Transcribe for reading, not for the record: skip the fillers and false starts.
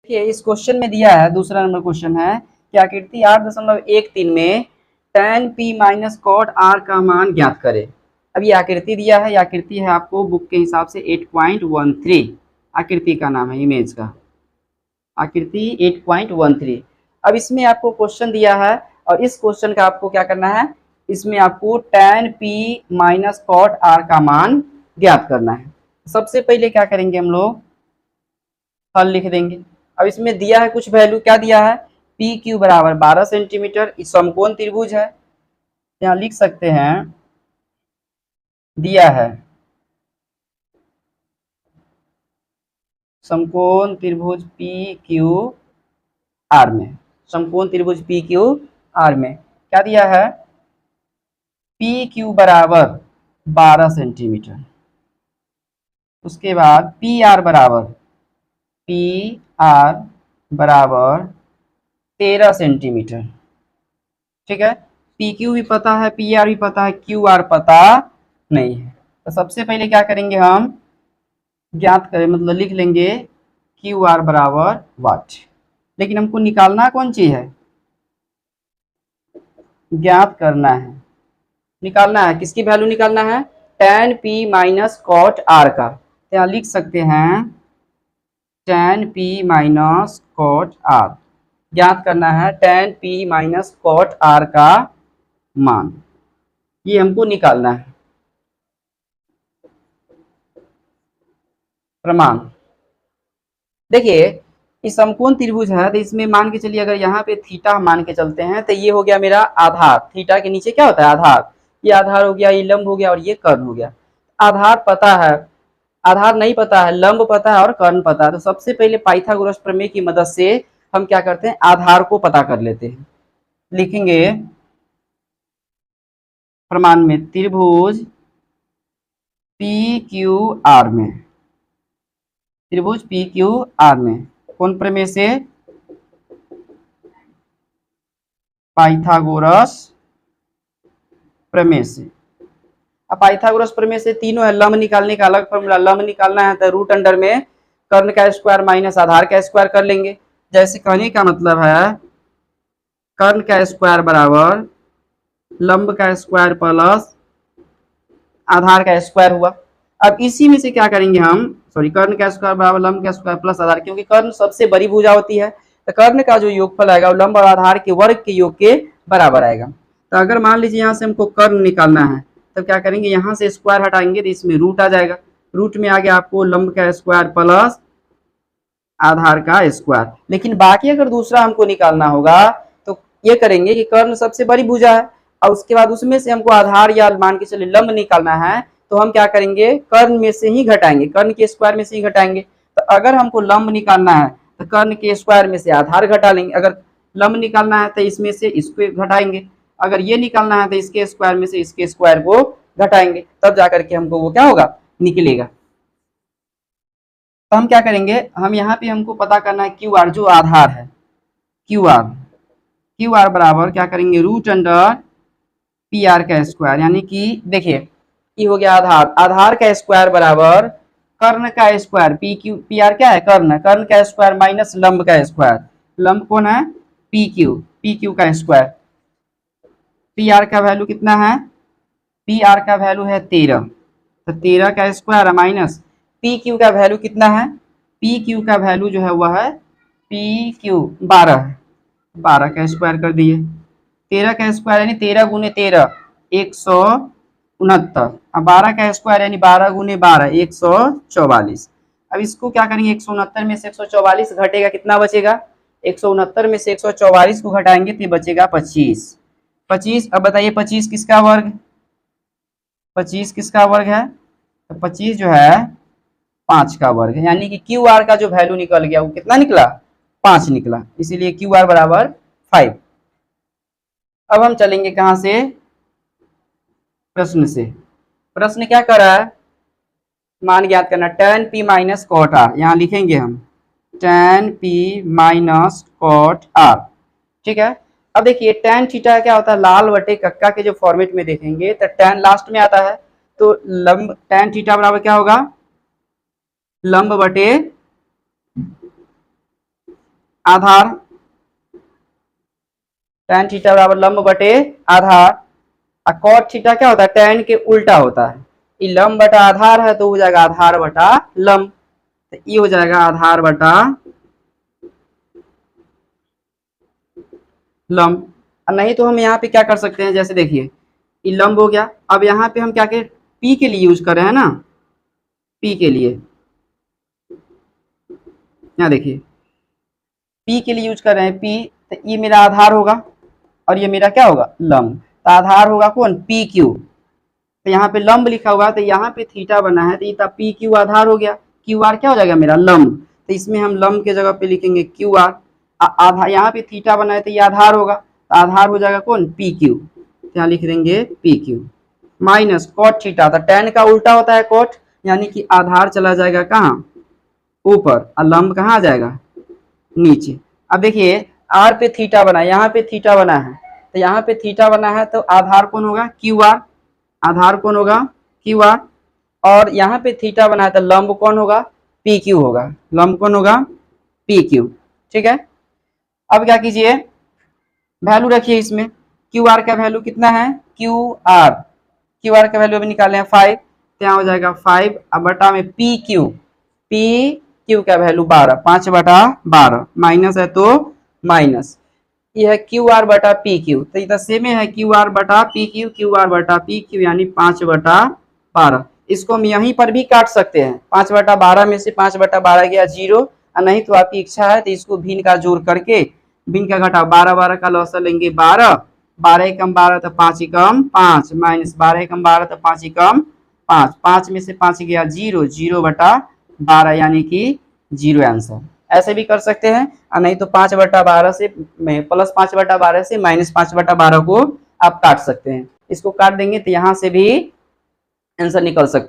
देखिए इस क्वेश्चन में दिया है, दूसरा नंबर क्वेश्चन है कि आकृति 8.13 में tan p minus cot r का मान ज्ञात करे। अब ये आकृति दिया है, ये आकृति है आपको बुक के हिसाब से 8.13 आकृति का नाम है, इमेज का आकृति 8.13। अब इसमें आपको क्वेश्चन दिया है और इस क्वेश्चन का आपको क्या करना है, इसमें आपको tan p minus cot r का मान ज्ञात करना है। सबसे पहले क्या करेंगे, हम लोग हल लिख देंगे। अब इसमें दिया है कुछ वैल्यू, क्या दिया है, पी क्यू बराबर 12 सेंटीमीटर, इस समकोण त्रिभुज है, यहाँ लिख सकते हैं, दिया है समकोण त्रिभुज पी क्यू आर में, समकोण त्रिभुज पी क्यू आर में क्या दिया है, पी क्यू बराबर 12 सेंटीमीटर, उसके बाद पी आर बराबर 13 सेंटीमीटर। ठीक है, पी क्यू भी पता है, पी आर भी पता है, क्यू आर पता नहीं है। तो सबसे पहले क्या करेंगे, हम ज्ञात करें, मतलब लिख लेंगे क्यू आर बराबर वाट। लेकिन हमको निकालना कौन चीज है, ज्ञात करना है, निकालना है, किसकी वैल्यू निकालना है, tan p minus cot r का। तो यहाँ लिख सकते हैं tan p minus cot r, ज्ञात करना है tan p minus cot r का मान, ये हमको निकालना है। प्रमाण देखिए, इस समकोण त्रिभुज है तो इसमें मान के चलिए, अगर यहाँ पे थीटा मान के चलते हैं तो ये हो गया मेरा आधार, थीटा के नीचे क्या होता है, आधार, ये आधार हो गया, ये लंब हो गया और ये कर्ण हो गया। आधार पता है, आधार नहीं पता है, लंब पता है और कर्ण पता है। तो सबसे पहले पाइथागोरस प्रमेय की मदद से हम क्या करते हैं, आधार को पता कर लेते हैं। लिखेंगे प्रमाण में त्रिभुज पी क्यू आर में, त्रिभुज पी क्यू आर में कौन प्रमेय से, पाइथागोरस प्रमेय से। अब पाइथागोरस प्रमेय से तीनों है, लंब निकालने का अलग फॉर्मूला, लंब निकालना है तो रूट अंडर में कर्ण का स्क्वायर माइनस आधार का स्क्वायर कर लेंगे। जैसे कहने का मतलब है कर्ण का स्क्वायर बराबर लंब का स्क्वायर प्लस आधार का स्क्वायर हुआ। अब इसी में से क्या करेंगे हम, सॉरी, कर्ण का स्क्वायर बराबर लंब का स्क्वायर प्लस आधार, क्योंकि कर्ण सबसे बड़ी भुजा होती है तो कर्ण का जो योगफल आएगा वो लंब और आधार के वर्ग के योग के बराबर आएगा। तो अगर मान लीजिए यहाँ से हमको कर्ण निकालना है तब क्या करेंगे, यहाँ से स्क्वायर हटाएंगे तो इसमें रूट आ जाएगा, रूट में आ गया आपको लंब का स्क्वायर प्लस आधार का स्क्वायर। लेकिन बाकी अगर दूसरा हमको निकालना होगा तो ये करेंगे कि कर्ण सबसे बड़ी भुजा है और उसके बाद उसमें से हमको आधार या मान के चलिए लंब निकालना है, तो हम क्या करेंगे, कर्ण में से ही घटाएंगे, कर्ण के स्क्वायर में से ही घटाएंगे। तो अगर हमको लंब निकालना है तो कर्ण के स्क्वायर में से आधार घटा लेंगे, अगर लंब निकालना है तो इसमें से इसको घटाएंगे, अगर ये निकालना है तो इसके स्क्वायर में से इसके स्क्वायर को घटाएंगे, तब जाकर के हमको वो क्या होगा, निकलेगा। तो हम क्या करेंगे, हम यहाँ पे हमको पता करना है क्यू आर, जो आधार है, क्यू आर बराबर क्या करेंगे, रूट अंडर पी आर का स्क्वायर, यानी कि देखिए ये हो गया आधार, आधार का स्क्वायर बराबर कर्ण का square, P Q, P R क्या है, कर्ण, कर्ण का स्क्वायर माइनस लंब का स्क्वायर, लंब कौन है, पी क्यू का स्क्वायर। पी आर का वैल्यू कितना है, पी आर का वैल्यू है 13, तो 13 का स्क्वायर माइनस पी क्यू का वैल्यू कितना है, पी क्यू का वैल्यू जो है वह है पी क्यू 12 है, 12 का स्क्वायर कर दिए, 13 का स्क्वायर यानी 13 गुने 13 169, अब 12 का स्क्वायर यानी 12 गुने 12 144। अब इसको क्या करेंगे, 169 में से 144 घटेगा, कितना बचेगा, 169 में से 144 को घटाएंगे तो बचेगा 25। 25, अब बताइए 25 किसका वर्ग, 25 किसका वर्ग है, तो 25 जो है 5 का वर्ग है, यानी कि क्यू आर का जो वैल्यू निकल गया वो कितना निकला, 5 निकला, इसीलिए क्यू आर बराबर 5। अब हम चलेंगे कहां से, प्रश्न से। प्रश्न क्या कर रहा है, मान ज्ञात करना, tan p minus cot r, यहाँ लिखेंगे हम tan p minus cot r। ठीक है, अब देखिए tan थीटा क्या होता है, लाल बटे कक्का के जो फॉर्मेट में देखेंगे तो tan लास्ट में आता है, तो लंब tan थीटा बराबर क्या होगा, लंब बटे आधार, tan थीटा बराबर लंब बटे आधार। और cot थीटा क्या होता है, tan के उल्टा होता है। ये लंब बटा आधार है तो हो जाएगा आधार बटा लंब, तो ये हो जाएगा आधार बटा लंब। नहीं तो हम यहाँ पे क्या कर सकते हैं, जैसे देखिए ये लंब हो गया, अब यहाँ पे हम क्या करें, पी के लिए यूज कर रहे हैं ना, पी के लिए, यहाँ देखिए पी के लिए यूज कर रहे हैं, पी, तो ये मेरा आधार होगा और ये मेरा क्या होगा, लंब। तो आधार होगा कौन, पी क्यू। तो यहाँ पे लंब लिखा हुआ है तो यहाँ पे थीटा बना है, तो ये पी क्यू आधार हो गया, क्यू आर क्या हो जाएगा मेरा लंब, तो इसमें हम लंब के जगह पे लिखेंगे क्यू आर। आधार यहाँ पे थीटा बना है तो ये आधार होगा, तो आधार हो जाएगा कौन, पी क्यू, तो यहाँ लिख देंगे P Q minus cot theta, तो tan का उल्टा होता है कॉट, यानी कि आधार चला जाएगा कहाँ, ऊपर, और लंब कहाँ आ जाएगा, नीचे। अब देखिए आर पे थीटा बना है, यहाँ पे थीटा बना है, तो यहाँ पे थीटा बना है तो आधार कौन होगा, क्यू आर, आधार कौन होगा, क्यू आर। और यहाँ पे थीटा बना है तो लंब कौन होगा, पी क्यू होगा, लंब कौन होगा, पी क्यू। ठीक है, अब क्या कीजिए, वैल्यू रखिए इसमें, क्यू आर का वैल्यू कितना है, क्यू आर का वैल्यू अभी निकाले हैं 5, तो यहाँ हो जाएगा 5 अब बटा में पी क्यू का वैल्यू 12, 5 बटा 12, माइनस है तो माइनस, ये है क्यू आर बटा पी क्यू, तो ये सेम है क्यू आर बटा पी क्यू आर बटा पी क्यू, यानी 5 बटा 12। इसको हम यहीं पर भी काट सकते हैं, 5 बटा 12 में से 5 बटा 12 गया 0, और नहीं तो आपकी इच्छा है तो इसको भिन्न का जोड़ करके, भिन्न का घटाओ, 12 12 का लौसा लेंगे 12, 12 एकम 12 तो 5 एकम 5, माइनस 12 एकम 12 तो 5 एकम 5, 5 में से 5 गया 0, 0 बटा 12 यानी कि 0 आंसर। ऐसे भी कर सकते हैं, और नहीं तो 5 बटा 12 से प्लस 5 बटा 12 से माइनस 5 बटा 12 को आप काट सकते हैं। इसको काट देंगे तो यहाँ से भी आंसर निकल सकता है।